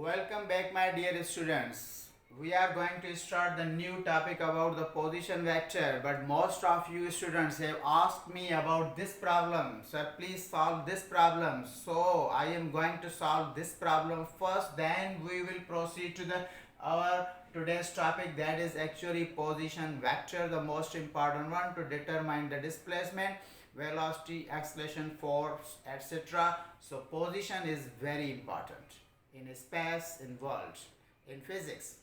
Welcome back, my dear students. We are going to start the new topic about the position vector, but most of you students have asked me about this problem. Sir, please solve this problem. So I am going to solve this problem first, then we will proceed to the our today's topic, that is actually position vector, the most important one to determine the displacement, velocity, acceleration, force, etc. So position is very important in space, in world, in physics.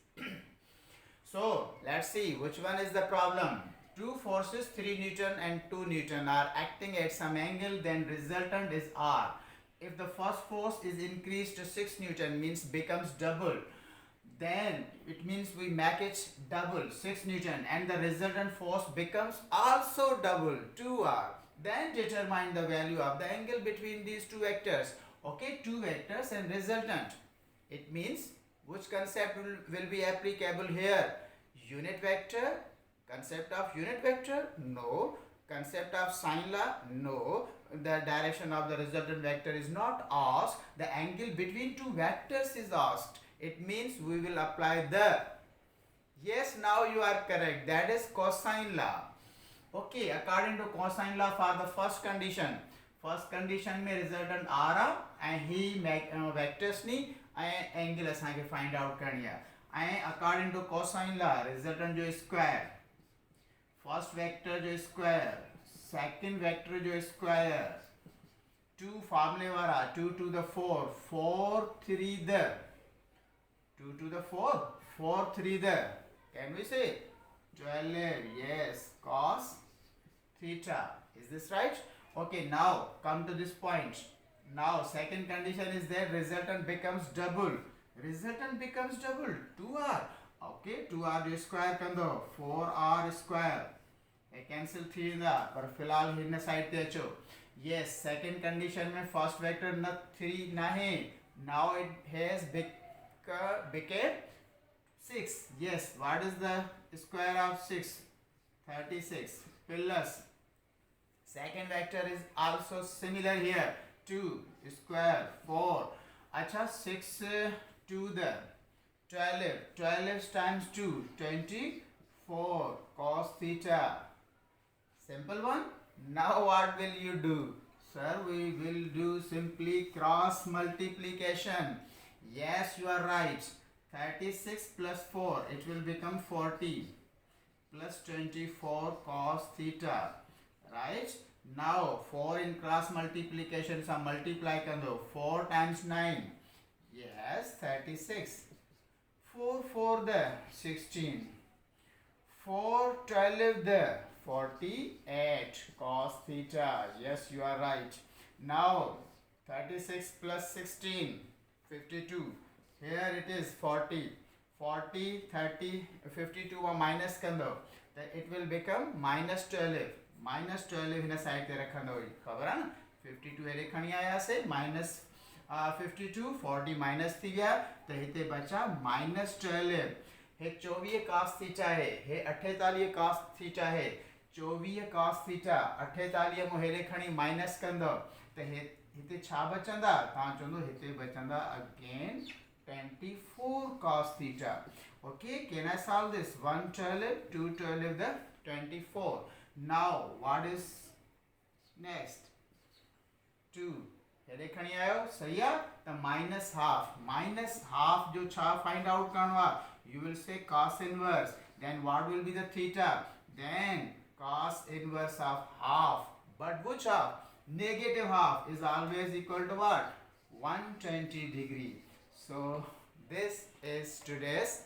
So let's see which one is the problem. Two forces 3 Newton and 2 Newton are acting at some angle, then resultant is R. If the first force is increased to 6 Newton, means becomes double, then it means we make it double 6 Newton, and the resultant force becomes also double 2R. Then determine the value of the angle between these two vectors. Okay, two vectors and resultant. It means which concept will be applicable here? Unit vector? Concept of unit vector? No. Concept of sine law? No. The direction of the resultant vector is not asked. The angle between two vectors is asked. It means we will apply the. Yes, now you are correct. That is cosine law. Okay, according to cosine law for the first condition में resultant R and he vectors ni angle असांखे find out करणी आहे ऐं according to cosine law resultant जो square, first vector जो square, second vector जो square, 2 formula वाला 2 to the 4 4 3 the 2 to the 4 4 3 the, can we say 12, yes, cos theta. Is this right? Okay, now come to this point. Now second condition is that resultant becomes double. Resultant becomes double 2R. Okay, 2R जो square कर दो 4R square. ये cancel थी ना, पर फिलहाल हिरने side पे अचो. Yes, second condition में first vector न 3 नहीं. Now it has became 6. Yes, what is the square of 6? 36 plus second vector is also similar here, 2 square 4. अच्छा 6 to the 12 times 2 24 cos theta. Simple one. Now what will you do? Sir, we will do simply cross multiplication. Yes, you are right. 36 plus 4, it will become 40 plus 24 cos theta. Right? Now 4 in cross multiplication से multiply कर दो 4 times 9. Yes, 36. 4 4 the 16. 4 12 the 48 cos theta. Yes, you are right. Now 36 plus 16 52. Here it is 40. 40 30 52 और minus कर दो, it will become minus 12. Minus 12 हिन side ते रखंदो खबर है ना. 52 हेरे खणी आया से माइनस 52 40 माइनस थी गया तो हिते बचा माइनस 12. हे 24 cos थीटा है, हे 48 cos थीटा है. 24 cos थीटा 48 मो हेरे खणी माइनस कंदो तो हिते छा बचंदा, ता चंदो हिते बचंदा again 24 cos theta. Okay, can I solve this? 112 212 the 24. Now what is next? 2 हेरे खणी आयो सही है तो minus half जो छा find out करना, you will say cos inverse. Then what will be the theta? Then cos inverse of half. But which half? Negative half is always equal to what? 120 degree. So this is today's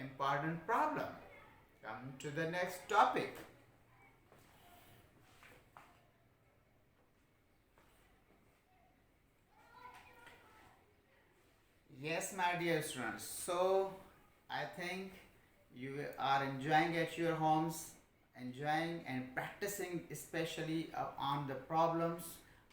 important problem. Come to the next topic. Yes, my dear students. So I think you are enjoying at your homes, enjoying and practicing especially on the problems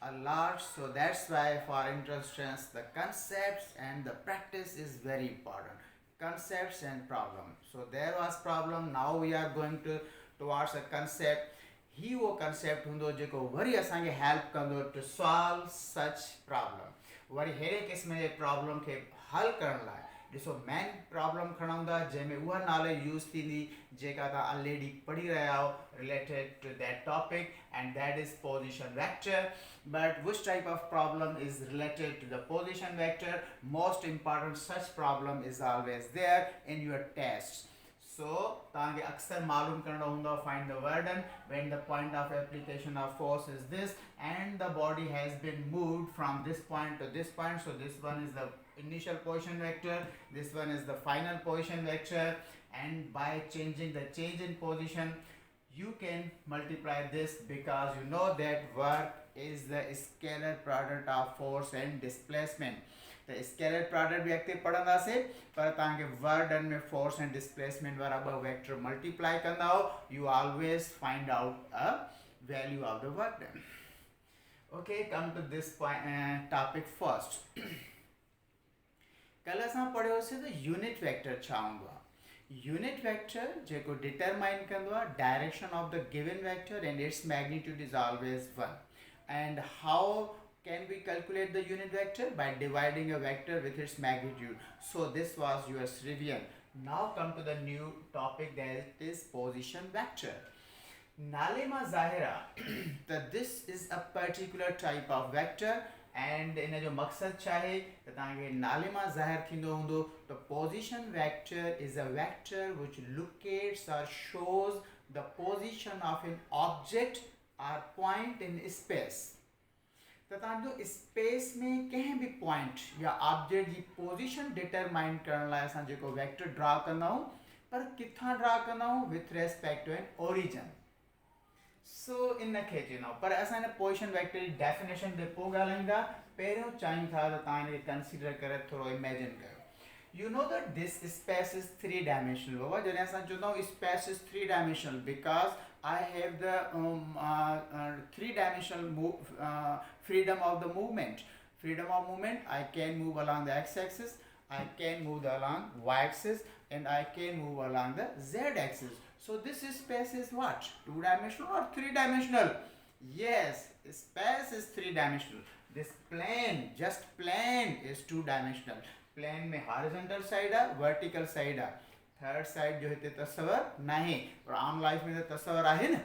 a lot. So that's why for instance the concepts and the practice is very important. Concepts and problem. So there was problem, now we are going to towards a concept. ही वो concept हुंदो जेको worry असांखे help कंदो to solve such problem. वरी हेड़े क़िस्म जे problem खे हल करण लाइ ॾिसो मेन प्रॉब्लम खणूं था जंहिंमें उहा नॉलेज यूज़ थींदी जेका तव्हां ऑलरेडी पढ़ी रहिया हो related to that topic and that is position vector but which type of problem is related to the position vector? Most important such problem is always there in your tests. So तव्हांखे अक्सर मालूम करणो हूंदो find the burden when the point of application of force is this and the body has been moved from this point to this point. So this one is the initial position vector, this one is the final position vector, and by changing the change in position you can multiply this because you know that work is the scalar product of force and displacement. The scalar product भी अॻिते पढ़ंदासीं पर तव्हांखे work done में force and displacement वारा ॿ vector multiply कंदा हो you always find out a value of the work done. Okay, come to this point, topic first. कल असां पढ़ियोसीं त यूनिट वेक्टर छा हूंदो आहे. यूनिट वेक्टर जेको डिटरमाइन कंदो आहे direction of the given vector and its magnitude is always 1. And how can we calculate the unit vector? By dividing a vector with its magnitude. So this was your revision. Now come to the new topic, that is position vector. Nalema Zahira that this is a particular type of vector and इन जो मकसद छा आहे त तव्हांखे नाले मां ज़ाहिर थींदो हूंदो त position vector is a vector which locates or shows the position of an object or point in space. त तव्हांजो स्पेस में कंहिं बि पॉइंट या ऑब्जेक्ट जी पोजीशन डिटरमाइन करण लाइ असां जेको वेक्टर ड्रा कंदा आहियूं पर किथां ड्रा कंदा आहियूं with respect to an origin. So इन खे चवंदा आहियूं पर असां हिन पोजीशन वेक्टर जी डेफिनेशन ते पोइ ॻाल्हाईंदा. पहिरियों चाहियूं था त तव्हां हिनखे कंसीडर करे थोरो इमेजिन कयो. You know that this space is 3 dimensional. बाबा जॾहिं असां चवंदा आहियूं space is 3 dimensional because I have the 3 dimensional freedom of the movement. Freedom of movement, I can move along the x-axis, I can move along y-axis, and I can move along the z-axis. So this space is what? 2 dimensional or 3 dimensional? Yes, space is 3 dimensional. This plane, just plane is 2 dimensional. Plane में horizontal side है vertical side है third side जो हिते तस्वर नहीं पर आम life में तो तस्वर आहे न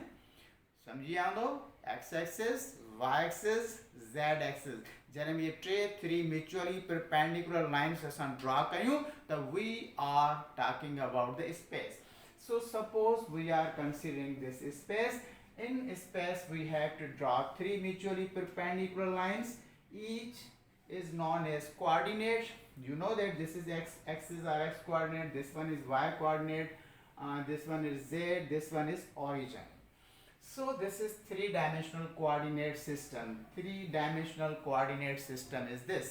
समझी आंदो x axis y axis z axis जॾहिं ये 3 म्यूचुअली परपेंडिकुलर लाइन्स असां ड्रा कयूं त we are talking about the space. So suppose we are considering this space. In space we have to draw 3 mutually perpendicular lines. Each is known as coordinate. You know that this is x-axis or x coordinate, this one is y coordinate, this one is z, this one is origin. So this is 3-dimensional coordinate system. 3-dimensional coordinate system is this.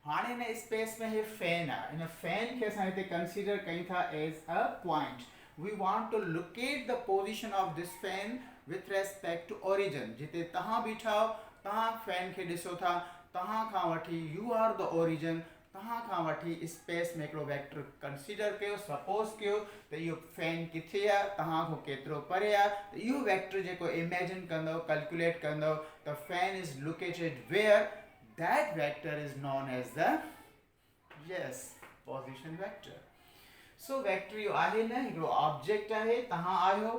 हाँ in space में ये fan है. इन fan के असां हिते consider कयूं था as a point. We want to locate the position of this fan with respect to origin. जिते तहां बीठा हो तहां फैन के ॾिसो था तहां खां वठी you are the origin. तहां खां वठी स्पेस में हिकिड़ो वेक्टर कंसीडर कयो. सपोज कयो त इहो फैन किथे आहे तहां खां केतिरो परे आहे त इहो वेक्टर जेको इमेजिन कंदो कैलकुलेट कंदो त fan is located where. That vector is known as the position vector. So vector इहो आहे न हिकिड़ो ऑब्जेक्ट आहे. तहां आहियो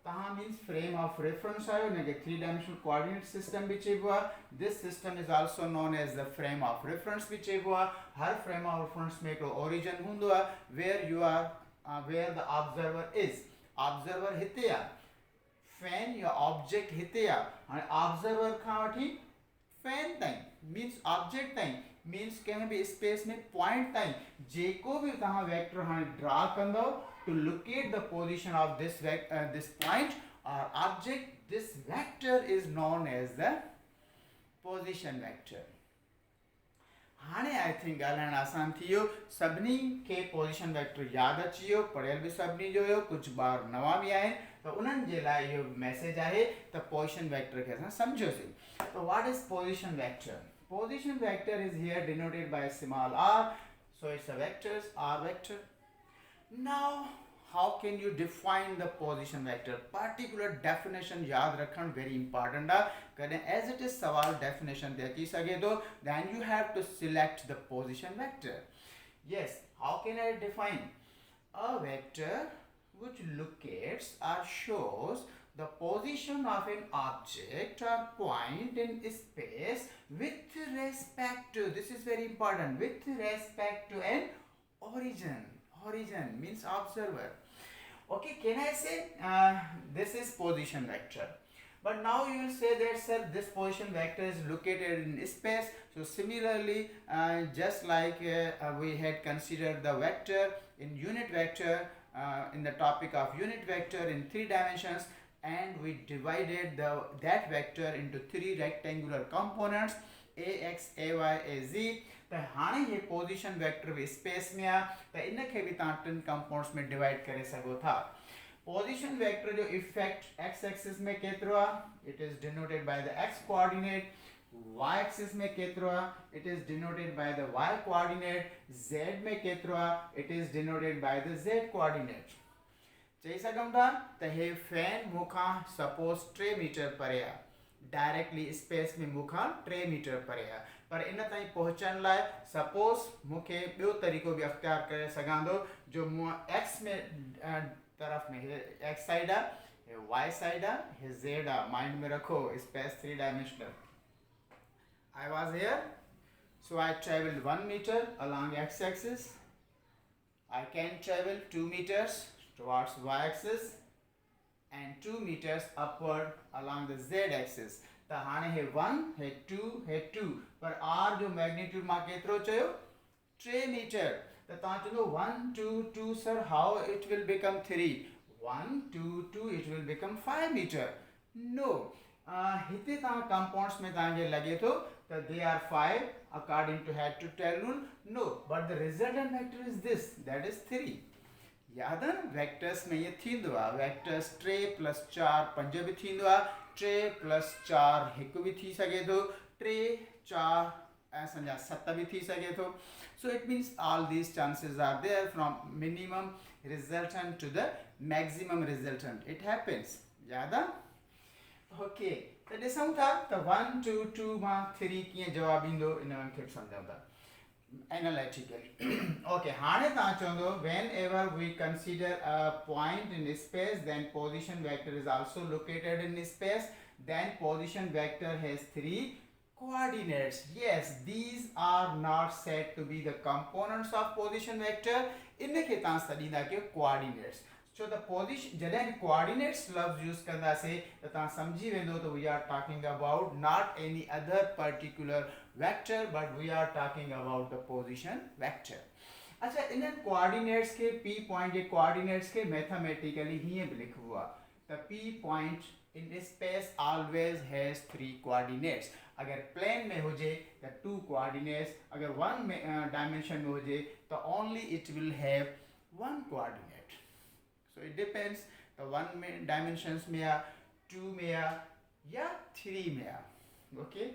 तहां मीन्स फ्रेम ऑफ रेफरेंस आहियो हिनखे 3-dimensional कोऑर्डिनेट सिस्टम बि चइबो आहे. This system is also known as the frame of reference बि चइबो आहे. हर फ्रेम ऑफ रेफरेंस में हिकिड़ो ओरिजिन हूंदो आहे where you are where the observer is. Observer हिते आहे फैन या ऑब्जेक्ट हिते आहे. हाणे ऑब्जर्वर खां वठी फैन ताईं मीन्स ऑब्जेक्ट ताईं मीन्स कंहिं बि स्पेस में पॉइंट ताईं जेको बि तव्हां वेक्टर हाणे ड्रा कंदव to locate the position of this point or object, this vector is known as the position vector. हाणे आई थिंक ॻाल्हाइण आसान थी वियो. सभिनी खे पोजिशन वेक्टर यादि अची वियो. पढ़ियल बि सभिनी जो हुयो. कुझु ॿार नवां बि आहिनि त उन्हनि जे लाइ इहो मैसेज आहे त पोजिशन वेक्टर खे असां सम्झोसीं. त what is position vector? Position vector is here denoted by a small r. So it's a vectors r vector. Now how can you define the position vector? Particular definition याद रखना very important है. करें as it is सवाल definition दे की सके तो then you have to select the position vector. Yes, how can I define a vector which locates or shows the position of an object or point in space with respect to, this is very important, with respect to an origin. Origin means observer. Okay, can I say this is position vector? But now you will say that sir, this position vector is located in space. So similarly, just like we had considered the vector in unit vector, in the topic of unit vector in 3 dimensions, and we divided that vector into 3 rectangular components, ax, ay, az. तो हाणे ये position vector भी space में आ तो इनके भी तव्हां 3 compounds में डिवाइड करे सघो था. पोजीशन वेक्टर जो इफेक्ट x एक्सिस में केतिरो आ, it is denoted by the x coordinate. y axis में केतिरो आ, it is denoted by the y coordinate. z में केतिरो आ, it is denoted by the z coordinate. चई सघूं था त हे फैन मूंखां सपोज 3 मीटर परे आ, डायरेक्टली स्पेस में मूंखां 3 मीटर परे आ. पर इन ताईं पहुंचण लाइ सपोज मूंखे ॿियो तरीक़ो बि अख़्तियार करे सघां थो जो मूं x में तरफ़ में x साइड आहे, y साइड आहे, हे z आहे. माइंड में रखो space 3 dimensional. I was here, so I traveled 1 meter along x axis. I can travel 2 meters towards y axis and 2 meters upward along the z axis. तो हाणे हे 1 हे 2 हे 2 पर r जो magnitude मां केतिरो चयो 3 मीटर. तो तव्हां चवंदो 1 2 2 sir how it will become 3. 1 2 2 it will become 5 metre. No, हिते तव्हां कंपाउंड्स में तव्हांखे लगे थो त they are 5 according to head to tail rule. No, but the resultant vector is this, that is 3. याद है वेक्टर्स में ये थींदो आहे, वेक्टर्स 3 + 4 5 भी थींदो आहे. 3 + 4 1 भी थी सके थो, 3 4 ऐसा 7 भी थी सके थो. So it means all these chances are there from minimum resultant to the maximum resultant. It happens. याद है? Okay. तो ॾिसूं था त 1 2 2 मां 3 कीअं जवाब ईंदो इन खे सम्झूं था analytically. Okay, हाणे तव्हां चवंदो whenever we consider a point in space, then position vector is also located in space. Then position vector has 3 coordinates. Yes, these are not said to be the components of position vector. इनखे तव्हां सॾींदा कयो coordinates. So the position जॾहिं coordinates लफ्ज़ use कंदासीं त तव्हां सम्झी वेंदो त we are talking about not any other particular vector but we are talking about the position vector. अच्छा, इन coordinates के p point के coordinates के mathematically हीअं भी लिखबो आहे त p point in space always has 3 coordinates. अगर plane में हुजे त 2 coordinates, अगर 1 dimension में हुजे त only it will have 1 coordinate. So it depends the 1 dimensions में आ, 2 में आ या 3 में आ. Okay,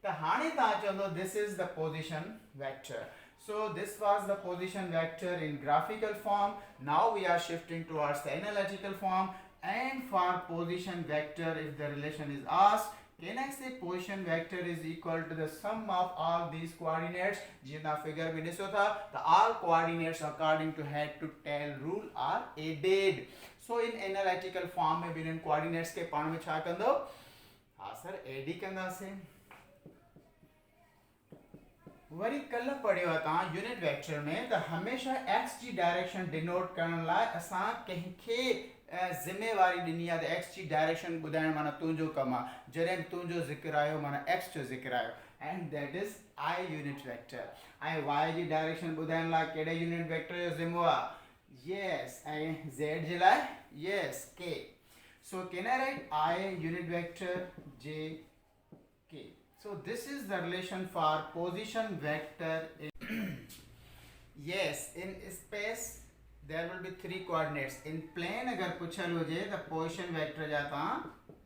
तो हाणे तव्हां चवंदो this is the position vector. So this was the position vector in graphical form. Now we are shifting towards the analytical form. And for position vector, if the relation is asked, can I say position vector is equal to the sum of all these coordinates? जितना figure भी दिसो था, the all coordinates according to head to tail rule are added. So in analytical form में भी इन coordinates के पाण में छा कंदो? हाँ सर, add कंदासीं. वरी कल पढ़ियो तव्हां यूनिट वेक्टर में त हमेशा x जी डायरेक्शन डिनोट करण लाइ असां कंहिंखे ज़िम्मेवारी ॾिनी आहे त x जी डायरेक्शन ॿुधाइण माना तुंहिंजो कमु आहे. जॾहिं तुंहिंजो ज़िक्र आयो माना x जो ज़िक्र आयो, and that is I unit vector. ऐं y जी डायरेक्शन ॿुधाइण लाइ कहिड़े यूनिट वेक्टर जो ज़िम्मो आहे? यस. ऐं z जे लाइ yes k. So can I right I unit vector j k. So this is the relation for position vector in yes, in space there will be 3 coordinates. In plane अगर पुछल हुजे त position vector जा तव्हां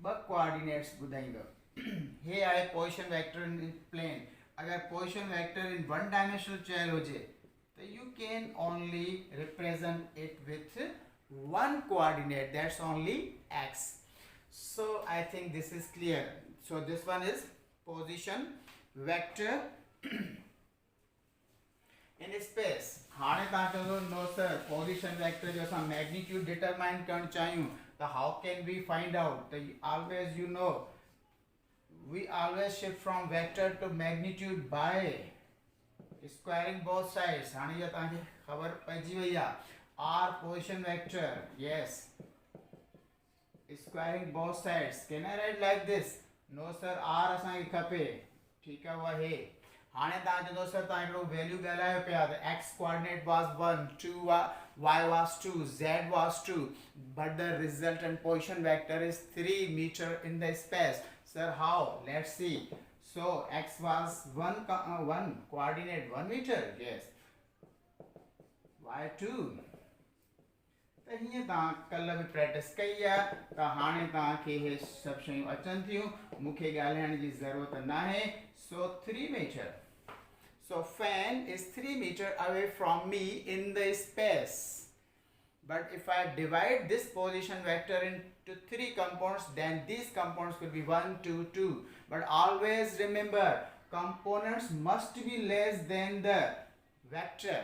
2 coordinates ॿुधाईंदो. हे आहे position vector in plane. अगर position vector in 1 dimensional चयल हुजे त you can only represent it with one coordinate, that's only x. So I think this is clear. So this one is position vector in space. हाणे तव्हां चवंदो no sir position vector जो असां magnitude determine करणु चाहियूं त how can we find out त always you know we always shift from vector to magnitude by squaring both sides. हाणे ये तव्हांखे ख़बर पइजी वई आहे r position vector, yes, squaring both sides. Can I write like this? No sir, r असांखे खपे, ठीकु आहे उहा हे. हाणे तव्हां चवंदो सर तव्हां हिकिड़ो वैल्यू ॻाल्हायो पिया त x coordinate was 1, 2 y was 2, z was 2, but the resultant position vector is 3 meter in the space. Sir, how? Let's see. So x was 1 coordinate 1 meter, yes, y 2. त हीअं तव्हां कल्ह बि प्रैक्टिस कई आहे त हाणे तव्हांखे इहे सभु शयूं अचनि थियूं, मूंखे ॻाल्हाइण जी ज़रूरत न आहे. So 3 meter. So fan is 3 meter away from me in the space. But if I divide this position vector into 3 components, then these components will be 1, 2, 2. But always remember, components must be less than the vector.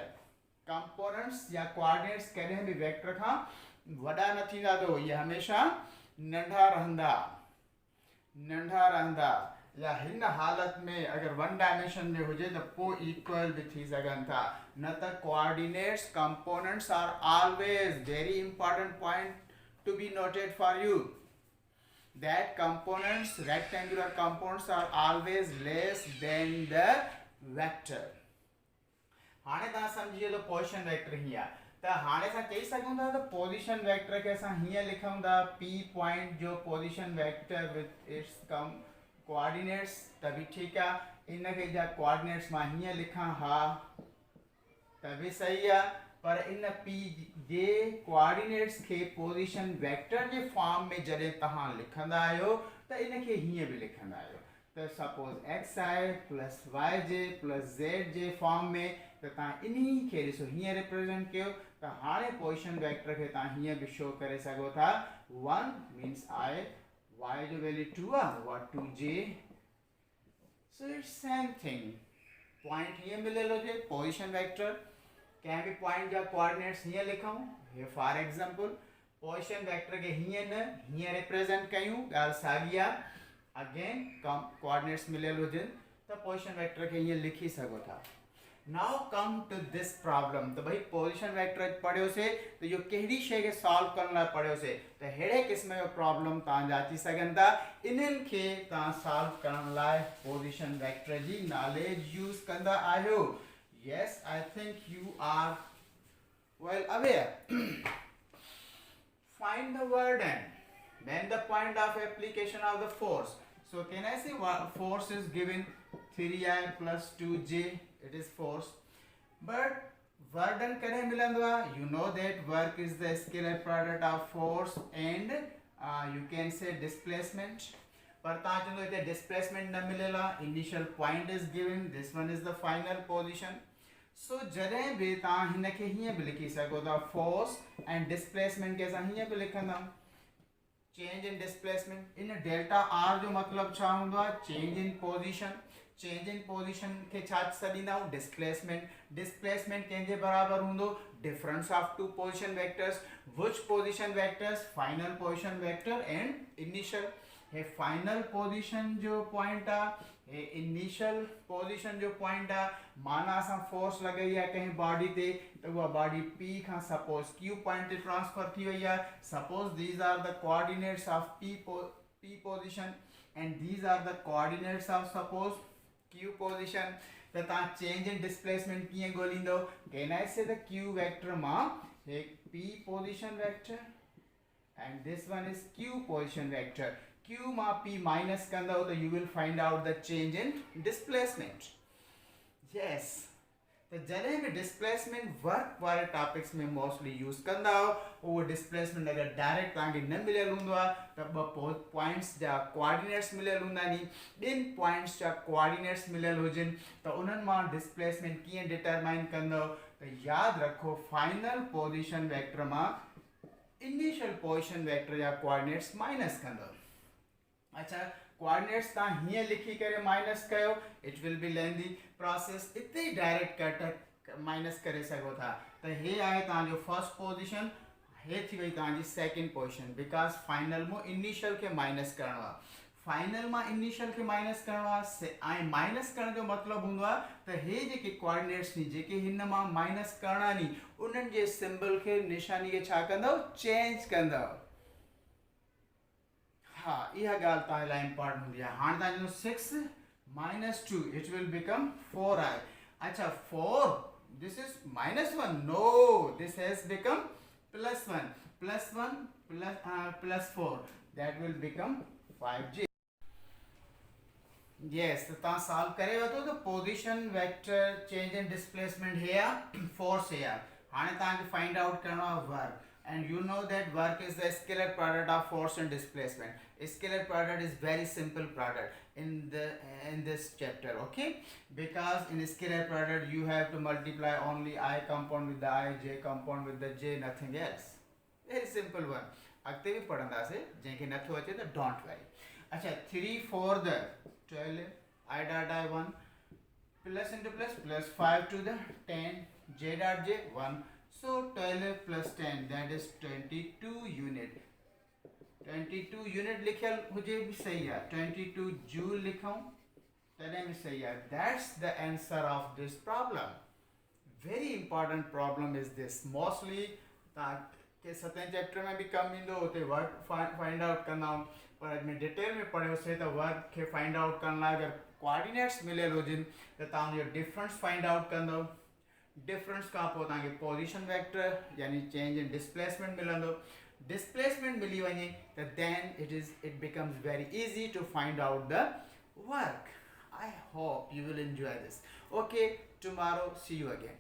Components या coordinates कॾहिं बि vector खां वॾा न थींदा, तो ये हमेशा नंढा रहंदा. या हिन हालत में अगर वन डायमेंशन में हुजे तो पोइ इक्वल भी थी सघनि था. न त coordinates components are always very important point to be noted for you, that components rectangular components are always less than the vector. हाणे तव्हां सम्झी तो पोजीशन वेक्टर हीअं आहे त हाणे असां चई सघूं था त पोजीशन वेक्टर खे असां हीअं लिखूं था p पॉइंट जो position vector with its coordinates त बि ठीकु आहे. इनखे जा कोऑर्डिनेट्स मां हीअं लिखां हा त बि सही आहे, पर इन p जे कोऑर्डिनेट्स खे पोजीशन वेक्टर जे फॉर्म में जॾहिं तव्हां लिखंदा आहियो त इनखे हीअं बि लिखंदा आहियो त सपोज एक्स आहे प्लस वाई जे प्लस ज़ेड जे फॉर्म में, त तव्हां इन्ही खे ॾिसो हीअं रिप्रेज़ेंट कयो त हाणे पोजीशन वेक्टर खे तव्हां हीअं बि शो करे सघो था. 1 मीन्स आई, y जो वैल्यू 2 आहे उहा 2j. So it's same thing. Point हीअं मिलियल हुजे पोजीशन वेक्टर, कंहिं बि पॉइंट जा कोऑर्डिनेट्स हीअं लिखूं. हे फॉर एग्जांपल पोजीशन वेक्टर खे हीअं न हीअं रिप्रेज़ेंट कयूं, ॻाल्हि साॻी आहे. अगेन कोऑर्डिनेट्स मिलियल हुजनि त पोजीशन वेक्टर खे हीअं लिखी सघो था. Now come to this problem. तो भाई पोजीशन वेक्टर पढ़ियोसीं तो इहो कहिड़ी शइ खे सॉल्व करण लाइ पढ़ियोसीं त अहिड़े क़िस्म जो प्रॉब्लम तव्हांजा अची सघनि था. इन्हनि खे तव्हां सॉल्व करण लाइ पोजीशन वेक्टर जी नॉलेज यूज़ कंदा आहियो. Yes, I think you are well aware. Find the word and then the point of application of the force. So can I say force is given 3i plus 2j, it is force. But work done kare milandwa, you know that work is the scalar product of force and you can say displacement. पर तव्हां चवंदो हिते displacement न मिलियल आहे, initial point is given, this one is the final position. So जॾहिं बि तव्हां हिनखे हीअं बि लिखी सघो था force and displacement खे असां हीअं बि लिखंदा change in displacement. In delta r जो मतलब छा हूंदो आहे? change in position. change in position खे छा सॾींदा आहियूं? displacement. displacement कंहिंजे बराबर हूंदो? difference of two position vectors. which position vectors? final position vector and initial. हे फाइनल पोजीशन जो पॉइंट आहे, हे इनिशियल पोजीशन जो पॉइंट आहे. माना असां फोर्स लॻई आहे कंहिं बॉडी ते त उहा बॉडी p खां सपोज q पॉइंट ते ट्रांसफर थी वई आहे. Suppose these are the coordinates of p position and these are the coordinates of suppose q position. त तव्हां चेंज इन डिस्प्लेसमेंट कीअं ॻोल्हींदो? कैन आई से द q वेक्टर मां हे p position vector and this one is q position vector. q मां p minus कंदो तो you will find out the change in displacement. yes, तो जॾहिं बि डिस्प्लेसमेंट वर्क वारे topics में मोस्टली यूज़ कंदा हो, उहो डिस्प्लेसमेंट अगरि डायरेक्ट तव्हांखे न मिलियल हूंदो आहे त ॿ पॉइंट्स जा कोऑर्डिनेट्स मिलियल हूंदा आहिनि. ॿिनि पॉइंट्स जा कोऑर्डिनेट्स मिलियल हुजनि त उन्हनि मां डिस्प्लेसमेंट कीअं डिटरमाइन कंदो? त यादि रखो फाइनल पोजीशन वेक्टर मां इनिशियल पोजीशन वेक्टर या कोऑर्डिनेट्स माइनस कंदो. अच्छा कोऑर्डिनेट्स ता हिए लिखी करे माइनस कयो, it will be lengthy process. इते डायरेक्ट कट माइनस करे सको था. तो हे आए ता जो फर्स्ट पोजीशन, हे थी वही ता जी सेकंड पोजीशन. बिकॉज फाइनल में इनिशियल के माइनस करना, फाइनल में इनिशियल के माइनस करना से आई माइनस करण जो मतलब हुंदो तो हे जे के कोऑर्डिनेट्स नी जे के हिन मा माइनस करना नी उनन जे सिंबल के निशानी के छा कंदो चेंज कंदो. हाँ यह गाल ता ला इंपॉर्टेंट हुंदी है. हां ता जो 6 minus 2 it will become 4i. अच्छा 4 this is minus 1, no this has become plus 1 plus 1 plus 4 that will become 5g. yes तो ता सॉल्व करेगा तो position vector change in displacement है या फोर्स है या. हाने ता फाइंड आउट करना work. And you know that work is the scalar product of force and displacement. Scalar product is very simple product in this chapter, okay? Because in scalar product you have to multiply only I compound with the I, J compound with the J, nothing else. Very simple one. अगते भी पढ़ंदा से जेके नथो अचे तो don't worry. अच्छा 3 4 the 12 I dot I 1 plus into plus 5 to the 10 J dot J 1. So 12 plus 10 that is 22 unit. 22 unit लिखा मुझे भी सही है. 22 जूल लिखा हूँ तने भी सही है. That's the answer of this problem. Very important problem is this. Mostly के सतें चैप्टर में भी कम इंदो होते वर्क फाइंड आउट करना हूँ पर मैं डिटेल में पढ़े उसे तो वर्क के फाइंड आउट करना. अगर कोऑर्डिनेट्स मिले लोजिन तो ताऊ डिफरेंस फाइंड आउट कर दो. डिफरेंस का पोता के पोजीशन वेक्टर यानी चेंज इन डिस्प्लेसमेंट मिलंदो. डिस्प्लेसमेंट मिली वने तो then it becomes very easy to find out the work. I hope you will enjoy this. Okay tomorrow see you again.